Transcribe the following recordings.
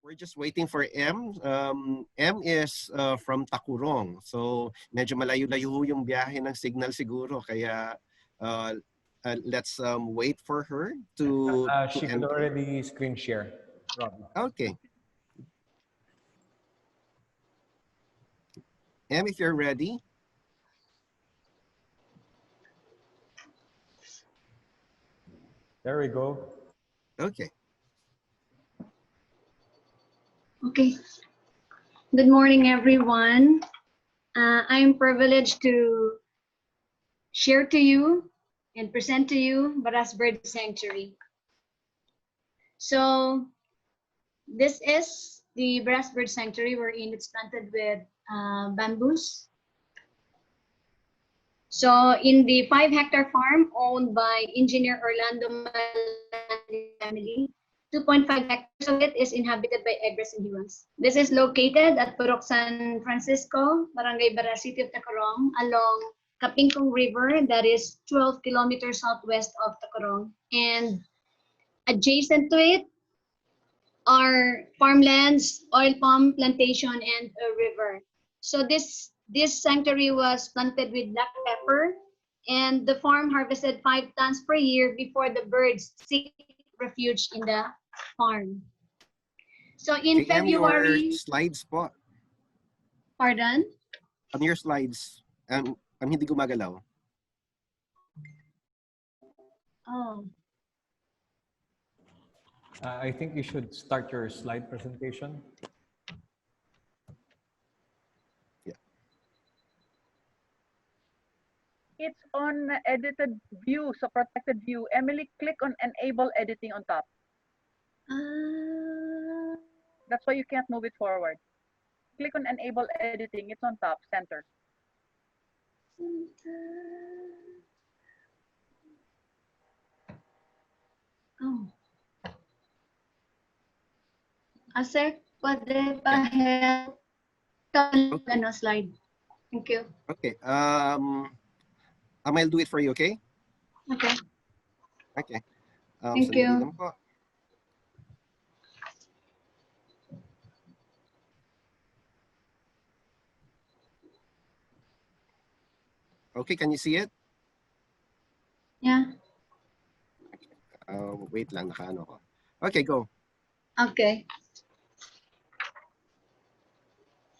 we're just waiting for M. M is from Tacurong. So medyo malayo-layo yung biyahe ng signal siguro. Kaya let's wait for her to she could enter. already screen share. Rob. Okay. M, if you're ready. There we go. Okay. Okay. Good morning, everyone. I'm privileged to share to you and present to you Baras Bird Sanctuary. So this is the Baras Bird Sanctuary wherein it's planted with bamboos. So in the 5-hectare farm owned by Engineer Orlando family, 2.5 hectares of it is inhabited by egrets and herons. This is located at Purok San Francisco, Barangay Baras, City of Tacurong, along Kapingkong River, that is 12 kilometers southwest of Tacurong. And adjacent to it are farmlands, oil palm plantation, and a river. So this sanctuary was planted with black pepper, and the farm harvested 5 tons per year before the birds seek refuge in the farm. So in February, your slides po. Pardon? On your slides, hindi gumagalaw. Oh. I think you should start your slide presentation. Yeah. It's on edited view, so protected view. Emelie, click on enable editing on top. That's why you can't move it forward. Click on enable editing. It's on top, center. Oh. Asek, pwede pa help ano slide. Thank you. Okay. I'll do it for you, okay? Okay. Okay. Thank you. Okay, can you see it? Yeah. Wait lang, nakaano ko. Okay, go. Okay.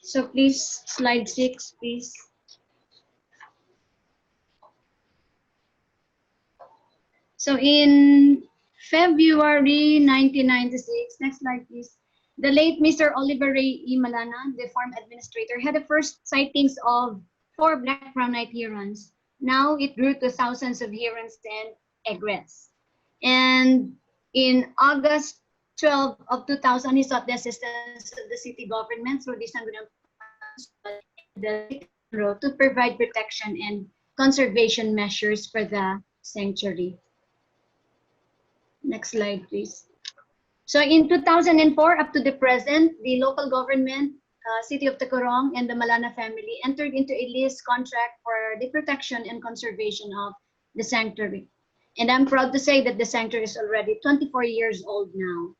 So please, slide 6, please. So in February 1996, next slide please, the late Mr. Oliver Ray E. Malana, the farm administrator, had the first sightings of 4 black-crowned night herons. Now it grew to thousands of herons and egrets. And in August 12 of 2000, he sought the assistance of the city government through the to provide protection and conservation measures for the sanctuary. Next slide, please. So in 2004 up to the present, the local government, City of Tacurong, and the Malana family entered into a lease contract for the protection and conservation of the sanctuary. And I'm proud to say that the sanctuary is already 24 years old now.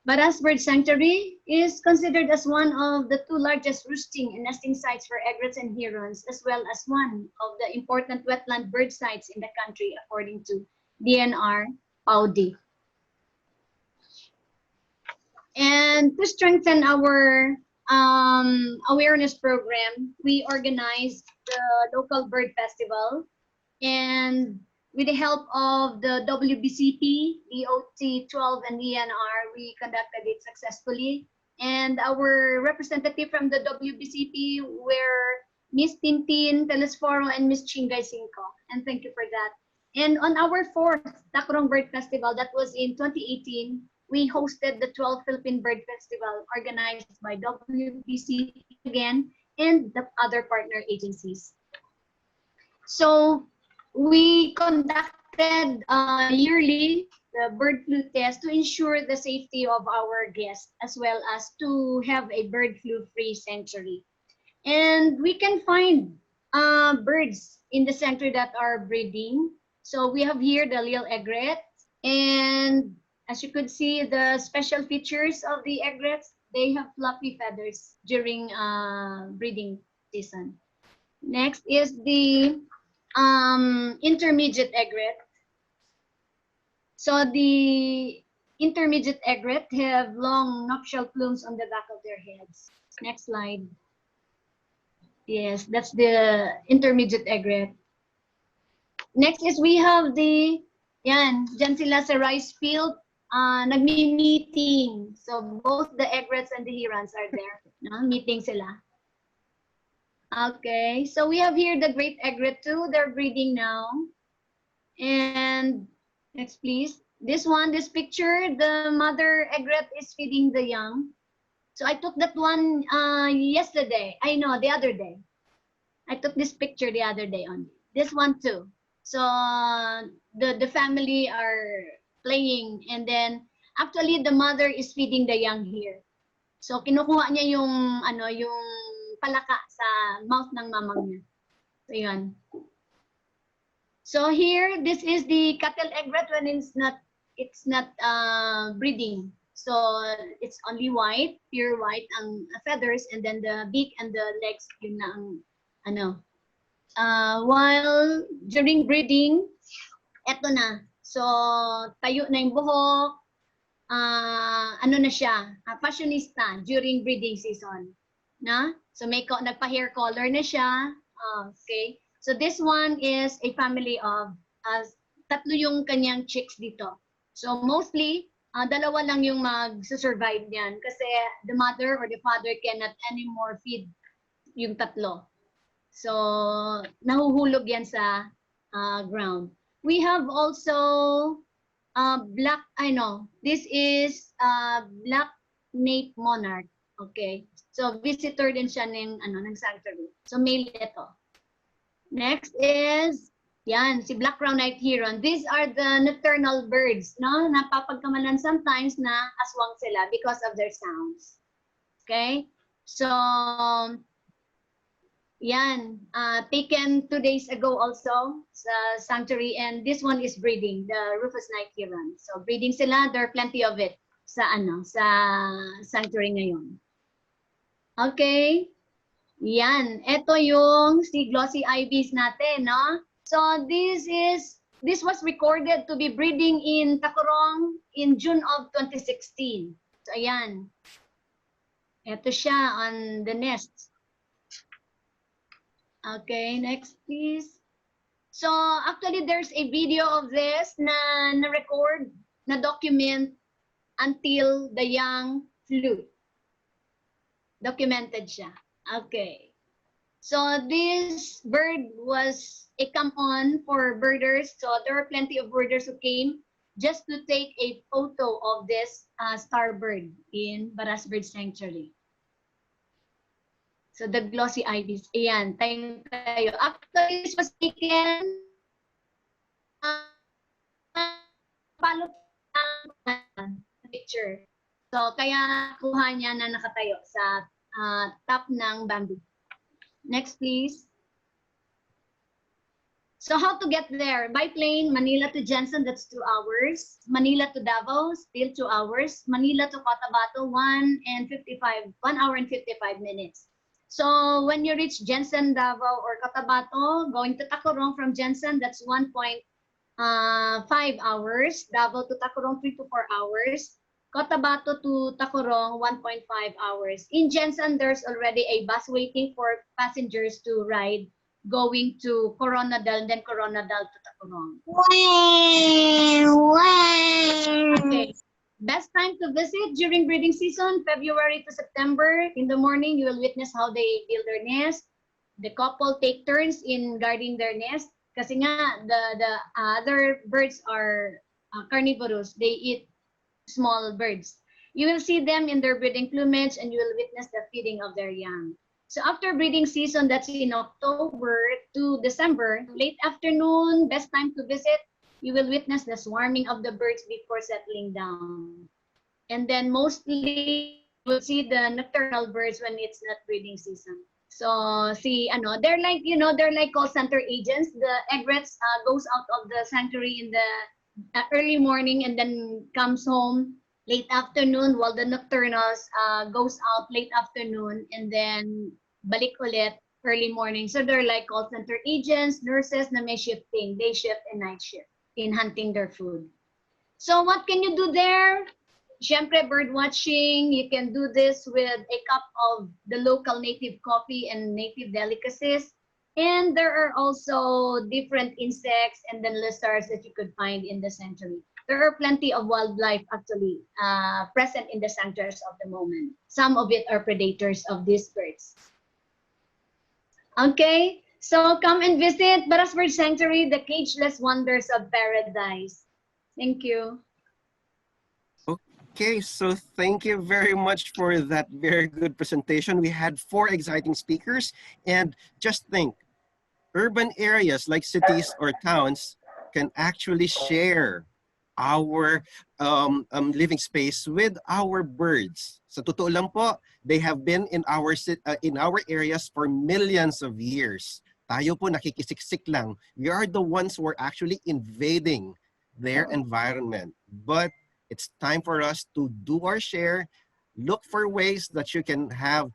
Baras Bird Sanctuary is considered as one of the 2 largest roosting and nesting sites for egrets and herons, as well as one of the important wetland bird sites in the country, according to DNR PAUD. And to strengthen our awareness program, we organized the local bird festival, and with the help of the WBCP, the OT12, and ENR, we conducted it successfully. And our representative from the WBCP were Miss Tintin Telesforo and Miss Chingay Cinco. And thank you for that. And on our 4th Tacurong Bird Festival, that was in 2018, we hosted the 12th Philippine Bird Festival organized by WBCP again and the other partner agencies. So we conducted yearly the bird flu test to ensure the safety of our guests, as well as to have a bird flu-free sanctuary. And we can find birds in the sanctuary that are breeding. So we have here the little egret, and As you could see, the special features of the egrets, they have fluffy feathers during breeding season. Next is the intermediate egret. So the intermediate egret have long nuptial plumes on the back of their heads. Next slide. Yes, that's the intermediate egret. Next is we have the, yan, dyan sila sa rice field, nagmi-meeting. So both the egrets and the herons are there. No? Meeting sila. Okay, so we have here the great egret too. They're breeding now. And next, please. This one, this picture, the mother egret is feeding the young. So I took that one yesterday. I know, the other day. I took this picture the other day only. This one too. So the family are playing, and then actually the mother is feeding the young here. So kinukuha niya yung yung palaka sa mouth ng mamang niya. So yun. So here, this is the cattle egret when it's not breeding. So it's only white, pure white ang feathers, and then the beak and the legs yun na ang while during breeding, eto na. So tayo na yung buhok, na siya, fashionista during breeding season. Na? So nagpa-hair color na siya. Okay. So this one is a family of tatlo yung kanyang chicks dito. So mostly, dalawa lang yung mag-survive niyan kasi the mother or the father cannot anymore feed yung tatlo. So nahuhulog yan sa ground. We have also this is Black-crowned Monarch. Okay. So visitor din siya ng sanctuary. So male ito. Next is yan, si Black-crowned Night Heron. These are the nocturnal birds, no? Napapagkamalan sometimes na aswang sila because of their sounds. Okay? So yan, taken 2 days ago also sa sanctuary, and this one is breeding, the Rufous Night Heron. So breeding sila, there are plenty of it sa sanctuary ngayon. Okay? Yan, ito yung si Glossy Ibis natin, no? So this was recorded to be breeding in Tacurong in June of 2016. So ayan. Ito siya on the nest. Okay, next please. So actually there's a video of this na record, na document until the young flew. Documented siya. Okay. So this bird was a come-on for birders. So there are plenty of birders who came just to take a photo of this star bird in Baras Bird Sanctuary. So the Glossy Ibis. Ayan, tayo. Actually, this was taken follow picture. So kaya kuha niya na nakatayo sa top ng bamboo. Next, please. So how to get there? By plane, Manila to Jensen, that's 2 hours. Manila to Davao, still 2 hours. Manila to Cotabato, 1 hour and 55 minutes. So when you reach Jensen, Davao, or Cotabato, going to Tacurong from Jensen, that's 1.5 hours. Davao to Tacurong, 3 to 4 hours. Cotabato to Tacurong, 1.5 hours. In Jensen, there's already a bus waiting for passengers to ride, going to Coronadal, then Coronadal to Tacurong. Okay. Best time to visit during breeding season, February to September. In the morning, you will witness how they build their nest. The couple take turns in guarding their nest. Kasi nga, the other birds are carnivorous. They eat small birds. You will see them in their breeding plumage, and you will witness the feeding of their young. So after breeding season, that's in October to December, late afternoon, best time to visit. You will witness the swarming of the birds before settling down. And then mostly you will see the nocturnal birds when it's not breeding season. So see, they're like call center agents. The egrets goes out of the sanctuary in the early morning and then comes home late afternoon, while the nocturnals goes out late afternoon and then balik ulit early morning. So they're like call center agents, nurses na may shifting, day shift and night shift in hunting their food. So what can you do there? Siyempre, bird watching. You can do this with a cup of the local native coffee and native delicacies. And there are also different insects and then lizards that you could find in the sanctuary. There are plenty of wildlife actually present in the sanctuaries of the moment. Some of it are predators of these birds. Okay, so come and visit Baras Bird Sanctuary, the cageless wonders of paradise. Thank you. Okay, so thank you very much for that very good presentation. We had 4 exciting speakers, and just think, urban areas like cities or towns can actually share our living space with our birds. Sa totoo lang po, they have been in our areas for millions of years. Tayo po nakikisiksik lang. We are the ones who are actually invading their environment. But it's time for us to do our share, look for ways that you can have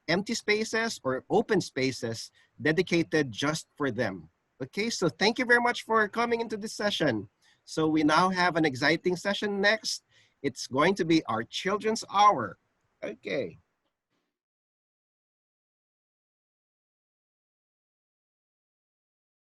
empty spaces or open spaces dedicated just for them. Okay, so thank you very much for coming into this session. So we now have an exciting session next. It's going to be our Children's Hour. Okay.